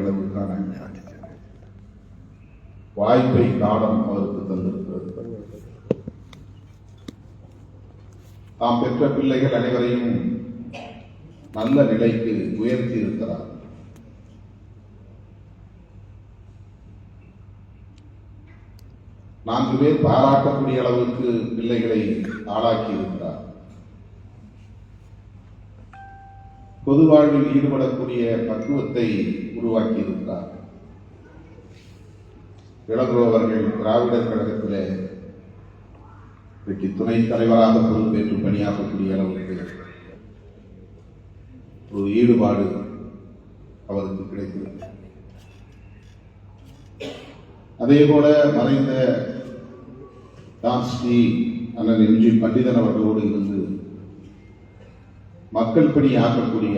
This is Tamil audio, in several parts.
அளவுக்கான வாய்ப்பை காலம் அவருக்கு தந்திருக்கிறது. தாம் பெற்ற பிள்ளைகள் அனைவரையும் நல்ல நிலைக்கு உயர்த்தி இருக்கிறார். நான்கு பேர் பாராட்டக்கூடிய அளவுக்கு பிள்ளைகளை ஆளாக்கி இருக்கிறார். பொது வாழ்வில் ஈடுபடக்கூடிய பக்குவத்தை உருவாக்கி இருக்கிறார். இளங்கோ அவர்கள் திராவிடர் கழகத்திலே இன்றைக்கு துணைத் தலைவராக பொறுப்பேற்று பணியாற்றக்கூடிய அளவுக்கு ஒரு ஈடுபாடு அவருக்கு கிடைத்திருக்கிறது. அதே போல மறைந்த ஸ்ரீ அண்ணன் எம்ஜி பண்டிதன் அவர்களோடு இருந்து மக்கள் பணி ஆற்றக்கூடிய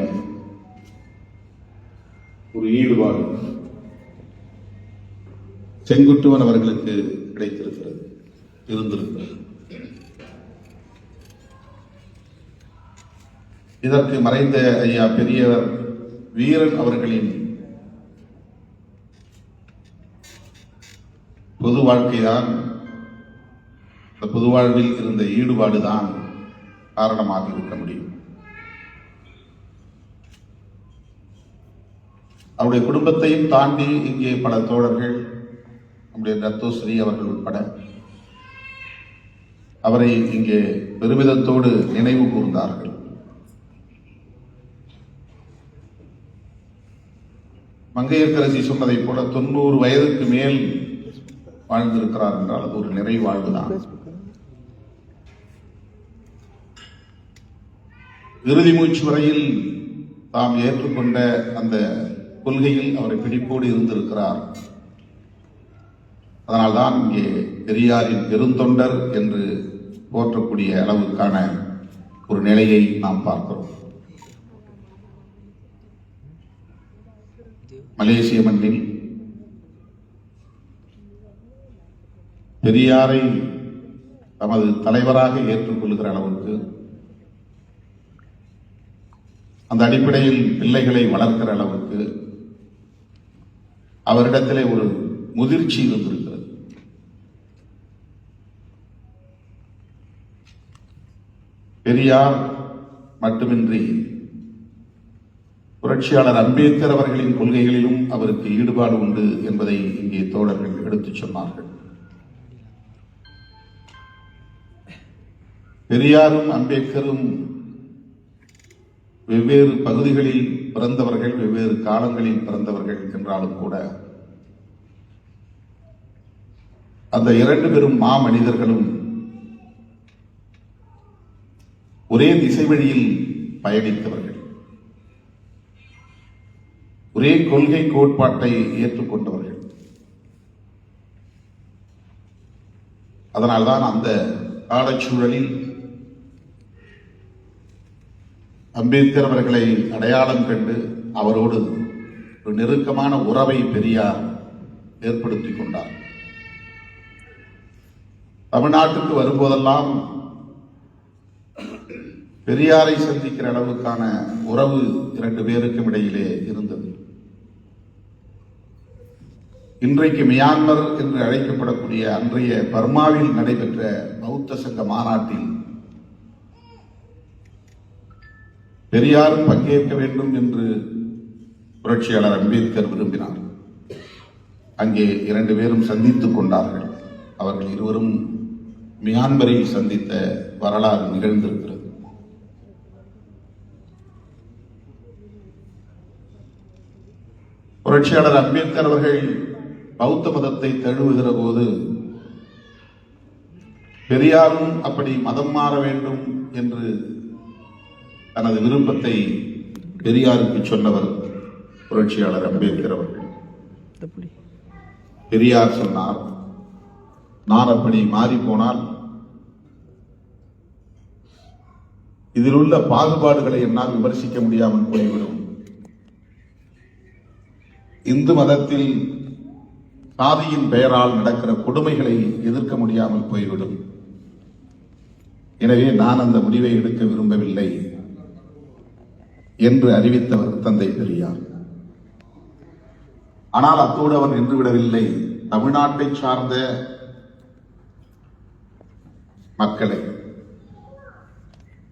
ஒரு ஈடுபாடு செங்குட்டுவன் அவர்களுக்கு கிடைத்திருக்கிறது, இருந்திருக்கிறது. இதற்கு மறைந்த ஐயா பெரியவர் வீரன் அவர்களின் பொது வாழ்க்கைதான், இந்த பொது வாழ்வில் இருந்த ஈடுபாடுதான் காரணமாக இருக்க முடியும். அவருடைய குடும்பத்தையும் தாண்டி இங்கே பல தோழர்கள், நம்முடைய ரத்தோஸ்ரீ அவர்கள் உட்பட அவரை இங்கே பெருமிதத்தோடு நினைவு கூர்ந்தார்கள். மங்கையர்கரசி சொன்னதை போல 90 வயதுக்கு மேல் வாழ்ந்திருக்கிறார் என்றால் அது ஒரு நிறைவாழ்வுதான். இறுதி மூச்சு வரையில் தாம் ஏற்றுக்கொண்ட அந்த கொள்கையில் அவரை பிடிப்போடு இருந்திருக்கிறார். அதனால்தான் இங்கே பெரியாரின் பெருந்தொண்டர் என்று போற்றக்கூடிய அளவுக்கான ஒரு நிலையை நாம் பார்க்கிறோம். மலேசிய மண்ணில் பெரியாரை தமது தலைவராக ஏற்றுக்கொள்கிற அளவுக்கு, அந்த அடிப்படையில் பிள்ளைகளை வளர்க்கிற அளவுக்கு அவரிடத்திலே ஒரு முதிர்ச்சி இருந்திருக்கிறது. பெரியார் மட்டுமின்றி புரட்சியாளர் அம்பேத்கர் அவர்களின் கொள்கைகளிலும் அவருக்கு ஈடுபாடு உண்டு என்பதை இங்கே தோழர்கள் எடுத்துச் சொன்னார்கள். பெரியாரும் அம்பேத்கரும் வெவ்வேறு பகுதிகளில் பிறந்தவர்கள், வெவ்வேறு காலங்களில் பிறந்தவர்கள் என்றாலும் கூட அந்த இரண்டு பெரும் மாமனிதர்களும் ஒரே திசை வழியில் பயணித்தவர்கள், ஒரே கொள்கை கோட்பாட்டை ஏற்றுக்கொண்டவர்கள். அதனால்தான் அந்த காலச்சூழலில் அம்பேத்கர் அவர்களை அடையாளம் கண்டு அவரோடு ஒரு நெருக்கமான உறவை பெரியார் ஏற்படுத்திக் கொண்டார். தமிழ்நாட்டுக்கு வரும்போதெல்லாம் பெரியாரை சந்திக்கிற அளவுக்கான உறவு இரண்டு பேருக்கும் இடையிலே இருந்தது. இன்றைக்கு மியான்மர் என்று அழைக்கப்படக்கூடிய அன்றைய பர்மாவில் நடைபெற்ற பௌத்த சங்க மாநாட்டில் பெரியாரும் பங்கேற்க வேண்டும் என்று புரட்சியாளர் அம்பேத்கர் விரும்பினார். அங்கே இரண்டு பேரும் சந்தித்துக் கொண்டார்கள். அவர்கள் இருவரும் மியான்மரில் சந்தித்த வரலாறு நிகழ்ந்திருக்கிறது. புரட்சியாளர் அம்பேத்கர் அவர்கள் பௌத்த மதத்தை தழுவுகிற போது பெரியாரும் அப்படி மதம் மாற வேண்டும் என்று தனது விருப்பத்தை பெரியாருக்கு சொன்னவர் புரட்சியாளர் அம்பேத்கர் அவர்கள். பெரியார் சொன்னார், நான் அப்படி மாறி போனால் இதில் உள்ள பாகுபாடுகளை என்னால் விமர்சிக்க முடியாமல் போய்விடும். இந்து மதத்தில் சாதியின் பெயரால் நடக்கிற கொடுமைகளை எதிர்க்க முடியாமல் போய்விடும். எனவே நான் அந்த முடிவை எடுக்க விரும்பவில்லை என்று அறிவித்தவர் தந்தை பெரியார். ஆனால் அத்தோடு அவர் நின்றுவிடவில்லை. தமிழ்நாட்டை சார்ந்த மக்களை,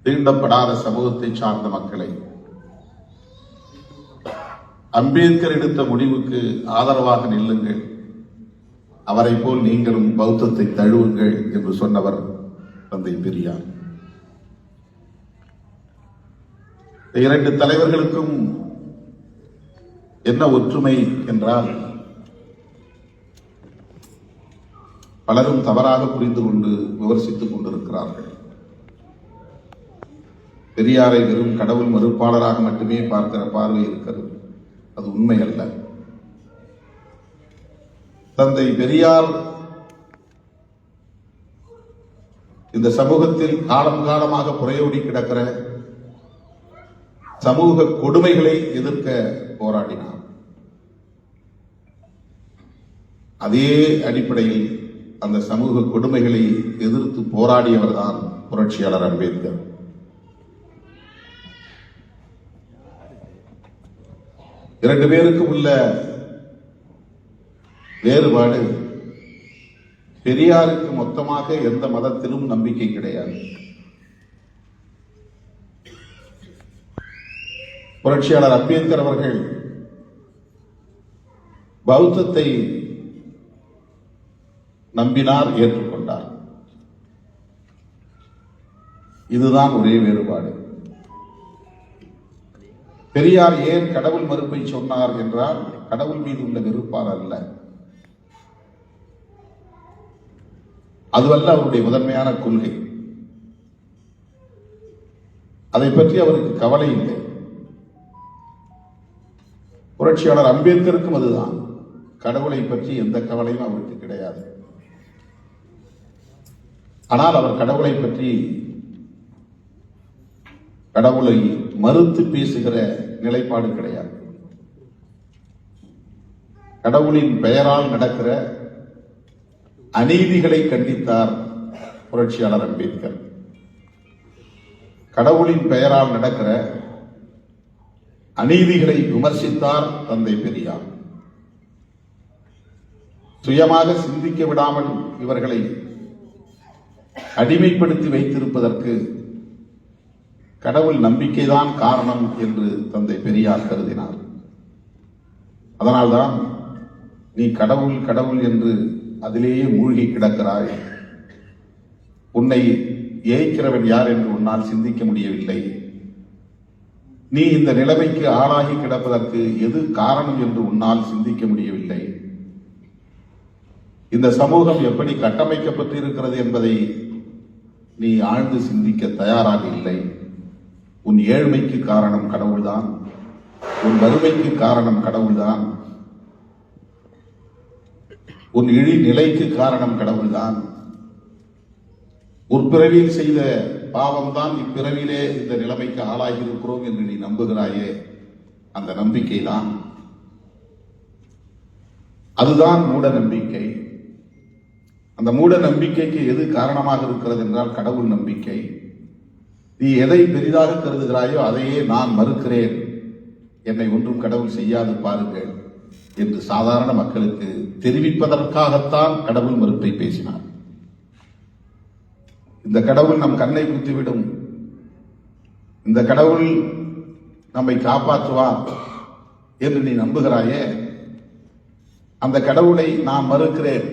தீண்டப்படாத சமூகத்தை சார்ந்த மக்களை அம்பேத்கர் எடுத்த முடிவுக்கு ஆதரவாக நில்லுங்கள், அவரை போல் நீங்களும் பௌத்தத்தை தழுவுங்கள் என்று சொன்னவர் தந்தை பெரியார். இரண்டு தலைவர்களுக்கும் என்ன ஒற்றுமை என்றால், பலரும் தவறாக புரிந்து கொண்டு விமர்சித்துக் கொண்டிருக்கிறார்கள். பெரியாரை வெறும் கடவுள் மறுப்பாளராக மட்டுமே பார்க்கிற பார்வை இருக்கிறது. அது உண்மை அல்ல. தந்தை பெரியார் இந்த சமூகத்தில் காலம் காலமாக புரையோடி கிடக்கிற சமூக கொடுமைகளை எதிர்க்க போராடினார். அதே அடிப்படையில் அந்த சமூக கொடுமைகளை எதிர்த்து போராடியவர் தான் புரட்சியாளர் அம்பேத்கர். இரண்டு பேருக்கு உள்ள வேறுபாடு, பெரியாருக்கு மொத்தமாக எந்த மதத்திலும் நம்பிக்கை கிடையாது. புரட்சியாளர் அம்பேத்கர் அவர்கள் பௌத்தத்தை நம்பினார், ஏற்றுக்கொண்டார். இதுதான் ஒரே வேறுபாடு. பெரியார் ஏன் கடவுள் மறுப்பை சொன்னார் என்றால், கடவுள் மீது உள்ள வெறுப்பால் அல்ல, அதுவல்ல அவருடைய முதன்மையான கொள்கை. அதை பற்றி அவருக்கு கவலை இல்லை. புரட்சியாளர் அம்பேத்கருக்கும் அதுதான். கடவுளை பற்றி எந்த கவலையும் அவருக்கு கிடையாது. ஆனால் அவர் கடவுளை பற்றி, கடவுளை மறுத்து பேசுகிற நிலைப்பாடு கிடையாது. கடவுளின் பெயரால் நடக்கிற அநீதிகளை கண்டித்தார் புரட்சியாளர் அம்பேத்கர். கடவுளின் பெயரால் நடக்கிற அநீதிகளை விமர்சித்தார் தந்தை பெரியார். சுயமாக சிந்திக்க விடாமல் இவர்களை அடிமைப்படுத்தி வைத்திருப்பதற்கு கடவுள் நம்பிக்கைதான் காரணம் என்று தந்தை பெரியார் கருதினார். அதனால்தான் நீ கடவுள் கடவுள் என்று அதிலேயே மூழ்கி கிடக்கிறாய், உன்னை ஏய்க்கிறவன் யார் என்று உன்னால் சிந்திக்க முடியவில்லை, நீ இந்த நிலைமைக்கு ஆளாகி கிடப்பதற்கு எது காரணம் என்று உன்னால் சிந்திக்க முடியவில்லை, இந்த சமூகம் எப்படி கட்டமைக்கப்பட்டிருக்கிறது என்பதை நீ ஆழ்ந்து சிந்திக்க தயாராக இல்லை, உன் ஏழ்மைக்கு காரணம் கடவுள்தான், உன் வறுமைக்கு காரணம் கடவுள்தான், உன் இழி நிலைக்கு காரணம் கடவுள்தான், முற்பிறவியில் செய்த பாவம்தான் இப்பிறவிலே இந்த நிலைமைக்கு ஆளாகி இருக்கிறோம் என்று நீ நம்புகிறாயே, அந்த நம்பிக்கை தான், அதுதான் மூட நம்பிக்கை. அந்த மூட நம்பிக்கைக்கு எது காரணமாக இருக்கிறது என்றால் கடவுள் நம்பிக்கை. நீ எதை பெரிதாக கருதுகிறாயோ அதையே நான் மறுக்கிறேன், என்னை ஒன்றும் கடவுள் செய்யாது பாருங்கள் என்று சாதாரண மக்களுக்கு தெரிவிப்பதற்காகத்தான் கடவுள் மறுப்பை பேசினார். இந்த கடவுள் நம் கண்ணை குத்திவிடும், இந்த கடவுள் நம்மை காப்பாற்றுவார் என்று நீ நம்புகிறாயே, அந்த கடவுளை நான் மறுக்கிறேன்,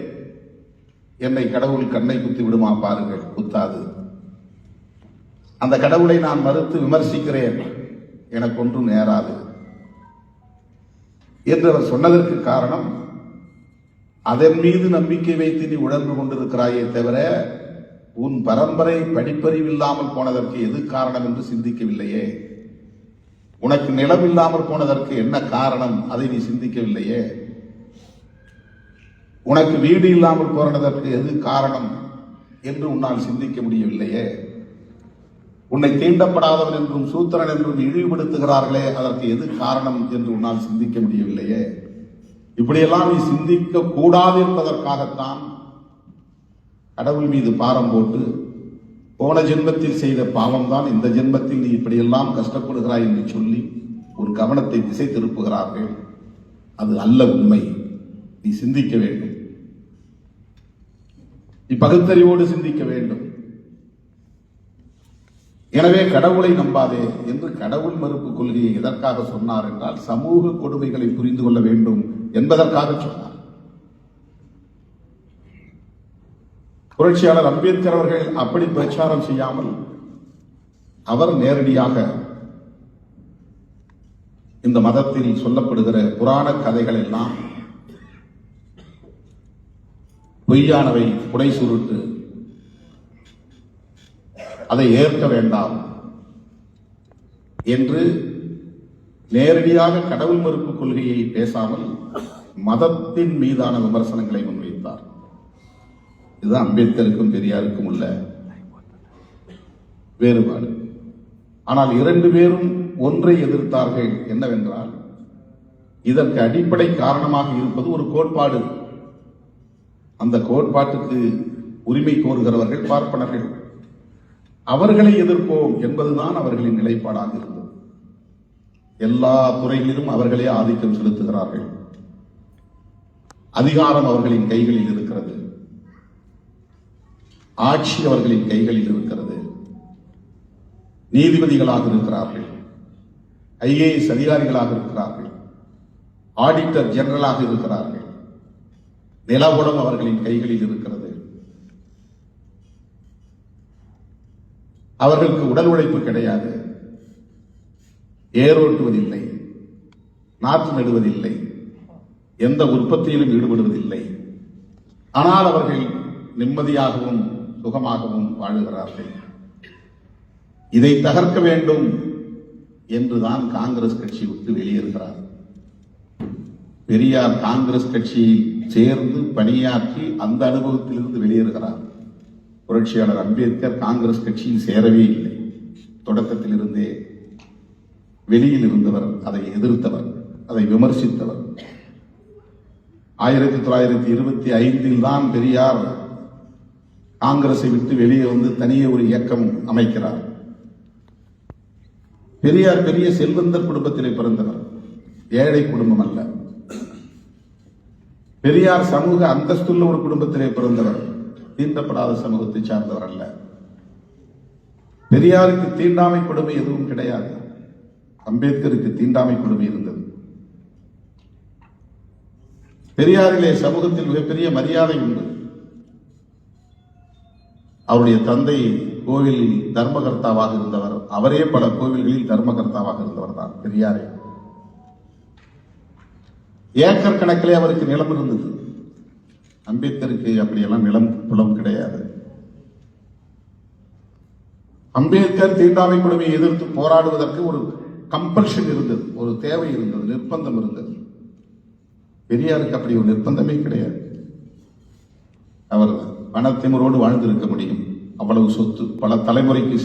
என்னை கடவுள் கண்ணை குத்தி விடுமா பாருங்கள், குத்தாது. அந்த கடவுளை நான் மறுத்து விமர்சிக்கிறேன், எனக்கு ஒன்றும் நேராது என்று அவர் சொன்னதற்கு காரணம், அதன் மீது நம்பிக்கை வைத்து நீ உணர்ந்து கொண்டிருக்கிறாயே தவிர உன் பரம்பரை படிப்பறிவில்லாமல் போனதற்கு எது காரணம் என்று சிந்திக்கவில்லையே, உனக்கு நிலம் இல்லாமல் போனதற்கு என்ன காரணம் அதை நீ சிந்திக்கவில்லையே, உனக்கு வீடு இல்லாமல் போனதற்கு எது காரணம் என்று உன்னால் சிந்திக்க முடியவில்லையே, உன்னை தீண்டப்படாதவன் என்றும் சூத்திரன் என்றும் இழிவுபடுத்துகிறார்களே அதற்கு எது காரணம் என்று உன்னால் சிந்திக்க முடியவில்லையே. இப்படியெல்லாம் நீ சிந்திக்க கூடாது என்பதற்காகத்தான் கடவுள் மீது பாரம் போட்டு போன ஜென்மத்தில் செய்த பாவம் தான் இந்த ஜென்மத்தில் நீ இப்படியெல்லாம் கஷ்டப்படுகிறாய் என்று சொல்லி ஒரு கவனத்தை திசை திருப்புகிறார்கள். அது அல்ல உண்மை. நீ சிந்திக்க வேண்டும், நீ பகுத்தறிவோடு சிந்திக்க வேண்டும். எனவே கடவுளை நம்பாதே என்று கடவுள் மறுப்பு கொள்கையை எதற்காக சொன்னார் என்றால் சமூக கொடுமைகளை புரிந்து கொள்ள வேண்டும் என்பதற்காக சொன்னார். புரட்சியாளர் அம்பேத்கர் அவர்கள் அப்படி பிரச்சாரம் செய்யாமல் அவர் நேரடியாக இந்த மதத்தில் சொல்லப்படுகிற புராண கதைகள் எல்லாம் பொய்யானவை, புடை சுருட்டு, அதை ஏற்க வேண்டாம் என்று நேரடியாக கடவுள் மறுப்பு கொள்கையை பேசாமல் மதத்தின் மீதான விமர்சனங்களை முன்வைத்தார். இது அம்பேத்கருக்கும் பெரியாருக்கும் உள்ள வேறுபாடு. ஆனால் இரண்டு பேரும் ஒன்றை எதிர்த்தார்கள். என்னவென்றால் இதற்கு அடிப்படை காரணமாக இருப்பது ஒரு கோட்பாடு. அந்த கோட்பாட்டுக்கு உரிமை கோருகிறவர்கள் பார்ப்பனர்கள். அவர்களை எதிர்ப்போம் என்பதுதான் அவர்களின் நிலைப்பாடாக இருந்தது. எல்லா துறைகளிலும் அவர்களே ஆதிக்கம் செலுத்துகிறார்கள். அதிகாரம் அவர்களின் கைகளில் இருக்கிறது, ஆட்சி அவர்களின் கைகளில் இருக்கிறது, நீதிபதிகளாக இருக்கிறார்கள், IAS அதிகாரிகளாக இருக்கிறார்கள், ஆடிட்டர் ஜெனரலாக இருக்கிறார்கள், நிலவுடம் அவர்களின் கைகளில் இருக்கிறது. அவர்களுக்கு உடல் உழைப்பு கிடையாது, ஏரோட்டுவதில்லை, நாற்று நடுவதில்லை, எந்த உற்பத்தியிலும் ஈடுபடுவதில்லை. ஆனால் அவர்கள் நிம்மதியாகவும் சுகமாகவும் வாழுகிறார்கள். இதை தகர்க்க வேண்டும் என்றுதான் காங்கிரஸ் கட்சி விட்டு வெளியேறுகிறார். பெரியார் காங்கிரஸ் கட்சியில் சேர்ந்து பணியாற்றி அந்த அனுபவத்திலிருந்து வெளியேறுகிறார். புரட்சியாளர் அம்பேத்கர் காங்கிரஸ் கட்சியில் சேரவே இல்லை. தொடக்கத்தில் இருந்தே வெளியில் இருந்தவர், அதை எதிர்த்தவர், அதை விமர்சித்தவர். 1925 தான் பெரியார் காங்கிரஸை விட்டு வெளியே வந்து தனியே ஒரு இயக்கம் அமைக்கிறார். பெரியார் பெரிய செல்வந்தர் குடும்பத்திலே பிறந்தவர், ஏழை குடும்பம் அல்ல. பெரியார் சமூக அந்தஸ்துள்ள ஒரு குடும்பத்திலே பிறந்தவர், தீண்டப்படாத சமூகத்தை சார்ந்தவர் அல்ல. பெரியாருக்கு தீண்டாமை கொடுமை எதுவும் கிடையாது. அம்பேத்கருக்கு தீண்டாமை கொடுமை இருந்தது. பெரியாரிலே சமூகத்தில் மிகப்பெரிய மரியாதை உண்டு. அவருடைய தந்தை கோவிலில் தர்மகர்த்தாவாக இருந்தவர். அவரே பல கோவில்களில் தர்மகர்த்தாவாக இருந்தவர் தான் பெரியாரே. ஏக்கர் கணக்கிலே அவருக்கு நிலம் இருந்தது. அம்பேத்கருக்கு அப்படியெல்லாம் நிலம் புலம் கிடையாது. அம்பேத்கர் தீண்டாமை கொடுமையை எதிர்த்து போராடுவதற்கு ஒரு கம்பல்ஷன் இருந்தது, ஒரு தேவை இருந்தது, நிர்பந்தம் இருந்தது. பெரியாருக்கு அப்படி ஒரு நிர்பந்தமே கிடையாது. அவர் பணத்திமரோடு வாழ்ந்திருக்க முடியும். அவ்வளவு சொத்து, பல தலைமுறைக்கு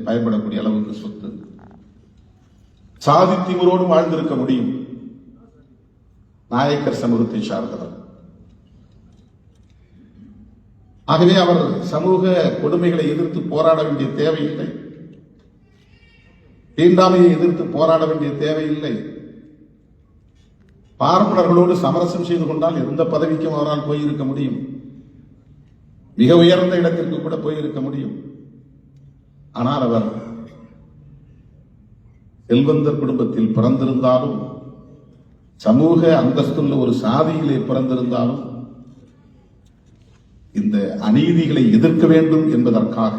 பயன்படக்கூடிய அளவுக்கு சொத்து. சாதி திமிரோடு வாழ்ந்திருக்க முடியும். நாயக்கர் சமூகத்தை சார்ந்தவர். ஆகவே அவர் சமூக கொடுமைகளை எதிர்த்து போராட வேண்டிய தேவையில்லை, தீண்டாமையை எதிர்த்து போராட வேண்டிய தேவையில்லை. பார்ப்பனர்களோடு சமரசம் செய்து கொண்டால் எந்த பதவிக்கும் அவரால் போயிருக்க முடியும். மிக உயர்ந்த இடத்திற்கு கூட போயிருக்க முடியும். ஆனால் அவர் செல்வந்தர் குடும்பத்தில் பிறந்திருந்தாலும், சமூக அந்தஸ்துள்ள ஒரு சாதியிலே பிறந்திருந்தாலும், இந்த அநீதிகளை எதிர்க்க வேண்டும் என்பதற்காக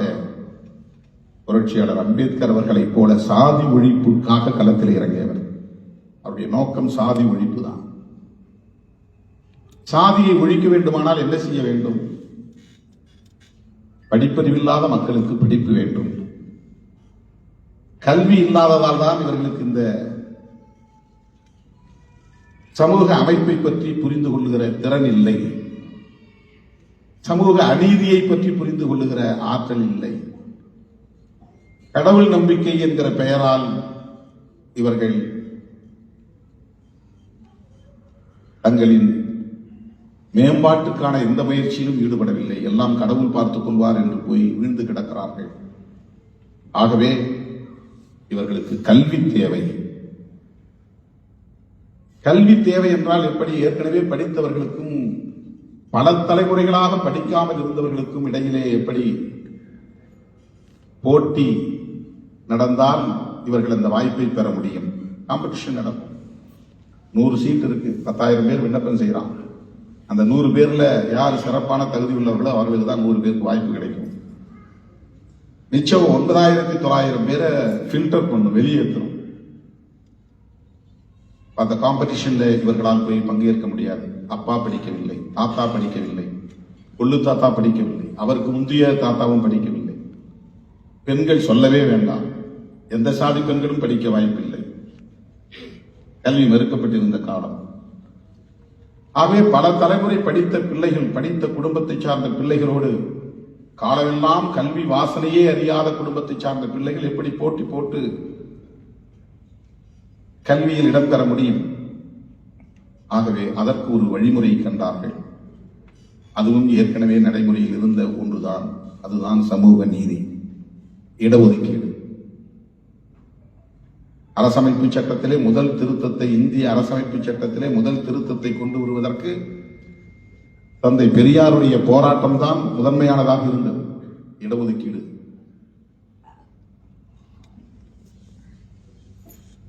புரட்சியாளர் அம்பேத்கர் அவர்களைப் போல சாதி ஒழிப்புக்காக களத்தில் இறங்கியவர். அவருடைய நோக்கம் சாதி ஒழிப்பு தான். சாதியை ஒழிக்க வேண்டுமானால் என்ன செய்ய வேண்டும்? படிப்பறிவில்லாத மக்களுக்கு படிப்பு வேண்டும். கல்வி இல்லாததால் தான் இவர்களுக்கு இந்த சமூக அமைப்பை பற்றி புரிந்து கொள்ளுகிற திறன் இல்லை, சமூக அநீதியை பற்றி புரிந்து கொள்ளுகிற ஆற்றல் இல்லை. கடவுள் நம்பிக்கை என்கிற பெயரால் இவர்கள் தங்களின் மேம்பாட்டுக்கான எந்த முயற்சியிலும் ஈடுபடவில்லை. எல்லாம் கடவுள் பார்த்துக் கொள்வார் என்று போய் வீழ்ந்து கிடக்கிறார்கள். ஆகவே இவர்களுக்கு கல்வி தேவை. கல்வி தேவை என்றால் எப்படி ஏற்கனவே படித்தவர்களுக்கும் பல தலைமுறைகளாக படிக்காமல் இருந்தவர்களுக்கும் இடையிலே எப்படி போட்டி நடந்தால் இவர்கள் அந்த வாய்ப்பை பெற முடியும். காம்படிஷன் நடக்கும். 100 சீட் இருக்கு, 10,000 பேர் விண்ணப்பம் செய்யறாங்க. அந்த 100 பேர்ல யார் சிறப்பான தகுதி உள்ளவர்களோ அவர்களுக்கு தான் 100 பேருக்கு வாய்ப்பு கிடைக்கும். மிச்சம் 9,900 பேரை ஃபில்டர் பண்ணும், வெளியேற்றணும். அந்த காம்படிஷன்ல இவர்களால் போய் பங்கேற்க முடியாது. அப்பா படிக்கவில்லை, தாத்தா படிக்கவில்லை, கொள்ளு தாத்தா படிக்கவில்லை, அவருக்கு முந்தைய தாத்தாவும் படிக்கவில்லை. பெண்கள் சொல்லவே வேண்டாம், எந்த சாதி பெண்களும் படிக்க வாய்ப்பில்லை. கல்வி மறுக்கப்பட்டிருந்த காலம். ஆகவே பல தலைமுறை படித்த பிள்ளைகள், படித்த குடும்பத்தை சார்ந்த பிள்ளைகளோடு காலமெல்லாம் கல்வி வாசனையே அறியாத குடும்பத்தை சார்ந்த பிள்ளைகள் எப்படி போட்டி போட்டு கல்வியில் இடம்பெற முடியும்? ஆகவே அதற்கு ஒரு வழிமுறையை கண்டார்கள். அதுவும் ஏற்கனவே நடைமுறையில் இருந்த ஒன்றுதான். அதுதான் சமூக நீதி, இடஒதுக்கீடு. அரசமைப்பு சட்டத்திலே முதல் திருத்தத்தை, இந்திய அரசமைப்பு சட்டத்திலே முதல் திருத்தத்தை கொண்டு வருவதற்கு தந்தை பெரியாருடைய போராட்டம் தான் முதன்மையானதாக இருந்தது. இடஒதுக்கீடு,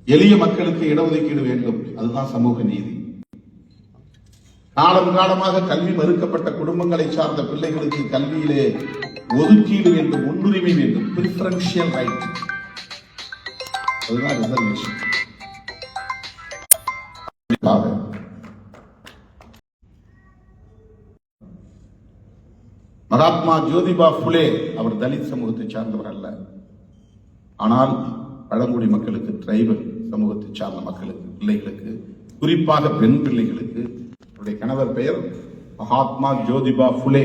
எளிய மக்களுக்கு இடஒதுக்கீடு வேண்டும், அதுதான் சமூக நீதி. காலம் காலமாக கல்வி மறுக்கப்பட்ட குடும்பங்களை சார்ந்த பிள்ளைகளுக்கு கல்வியிலே ஒதுக்கீடு வேண்டும், முன்னுரிமை வேண்டும், பிரிஃபரன்ஷியல் ரைட், அதுதான் ரிசர்வேஷன். மகாத்மா ஜோதிபா புலே அவர் தலித் சமூகத்தை சார்ந்தவர் அல்ல. ஆனால் பழங்குடி மக்களுக்கு, டிரைபல் சமூகத்தை சார்ந்த மக்களுக்கு, பிள்ளைகளுக்கு, குறிப்பாக பெண் பிள்ளைகளுக்கு, அவருடைய கணவர் பெயர் மகாத்மா ஜோதிபா புலே.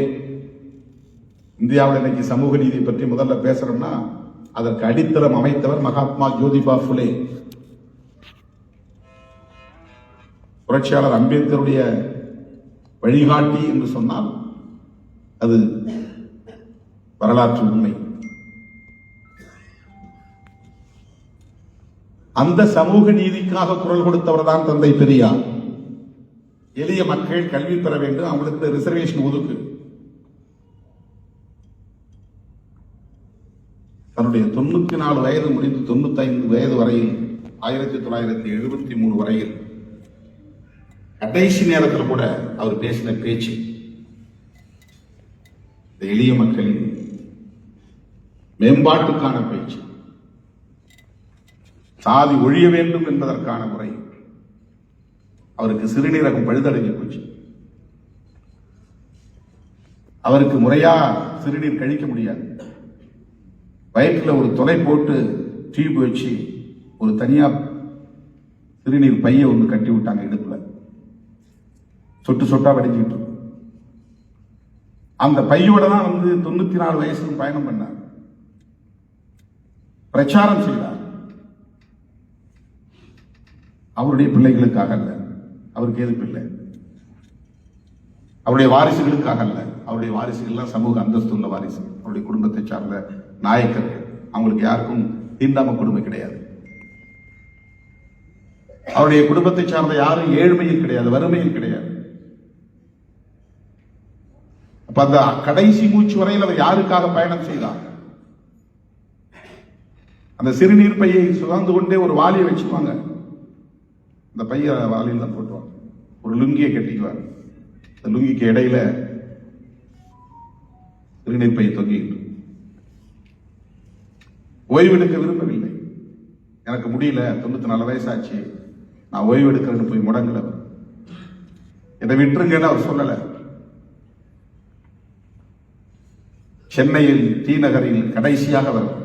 இந்தியாவில் இன்னைக்கு சமூக நீதி பற்றி முதல்ல பேசுறோம்னா அதற்கு அடித்தளம் அமைத்தவர் மகாத்மா ஜோதிபா புலே. புரட்சியாளர் அம்பேத்கருடைய வழிகாட்டி என்று சொன்னால் அது வரலாற்று உண்மை. அந்த சமூக நீதிக்காக குரல் கொடுத்தவர் தான் தந்தை பெரியார். எளிய மக்கள் கல்வி பெற வேண்டும், அவங்களுக்கு ரிசர்வேஷன் ஒதுக்கு. தன்னுடைய 94 வயது முடிந்து 95 வயது வரையில் 1973 வரையில் கடைசி நேரத்தில் கூட அவர் பேசின பேச்சு எளிய மக்களின் மேம்பாட்டுக்கான பேச்சு, சாதி ஒழிய வேண்டும் என்பதற்கான முறை. அவருக்கு சிறுநீரகம் பழுதடைஞ்சு போச்சு. அவருக்கு முறையா சிறுநீர் கழிக்க முடியாது. வயிற்றில் ஒரு துளை போட்டு டியூப் வச்சு ஒரு தனியா சிறுநீர் பைய ஒன்று கட்டி விட்டாங்க இடுப்புல. சொட்டு சொட்டா வடிஞ்சிட்டு அந்த பையோட தான் 94 வயசுல பயணம் பண்ணார், பிரச்சாரம் செய்தார். அவருடைய பிள்ளைகளுக்காக அல்ல, அவருக்கு எது பிள்ளை, அவருடைய வாரிசுகளுக்காக அல்ல. அவருடைய வாரிசுகள்லாம் சமூக அந்தஸ்து உள்ள வாரிசு, அவருடைய குடும்பத்தை சார்ந்த நாயக்கர்கள். அவங்களுக்கு யாருக்கும் தீண்டாம கொடுமை கிடையாது. அவருடைய குடும்பத்தை சார்ந்த யாரும் ஏழ்மையில் கிடையாது, வறுமையில் கிடையாது. அப்ப அந்த கடைசி மூச்சு வரையில் அவர் யாருக்காக பயணம் செய்தார்? அந்த சிறுநீர் பையை சுமந்து கொண்டே ஒரு வாளியை வச்சுக்குவாங்க, இந்த பைய வாளியில் தான் போட்டுவாங்க, ஒரு லுங்கியை கட்டிக்குவாங்க, இந்த லுங்கிக்கு இடையில சிறுநீர் பை தொங்கிட்டு. ஓய்வெடுக்க விரும்பவில்லை. எனக்கு முடியல, 94 வயசாச்சு, நான் ஓய்வு எடுக்கிறேன்னு போய் முடங்கல. இதை விட்டுருங்கன்னு அவர் சொல்லல. சென்னையில் டி நகரில் கடைசியாக வரும்,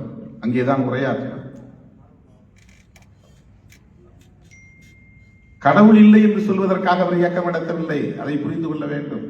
அங்கேதான் உரையாற்றினார். கடவுள் இல்லை என்று சொல்வதற்காக அவர் இயக்கம் நடத்தவில்லை, அதை புரிந்து கொள்ள வேண்டும்.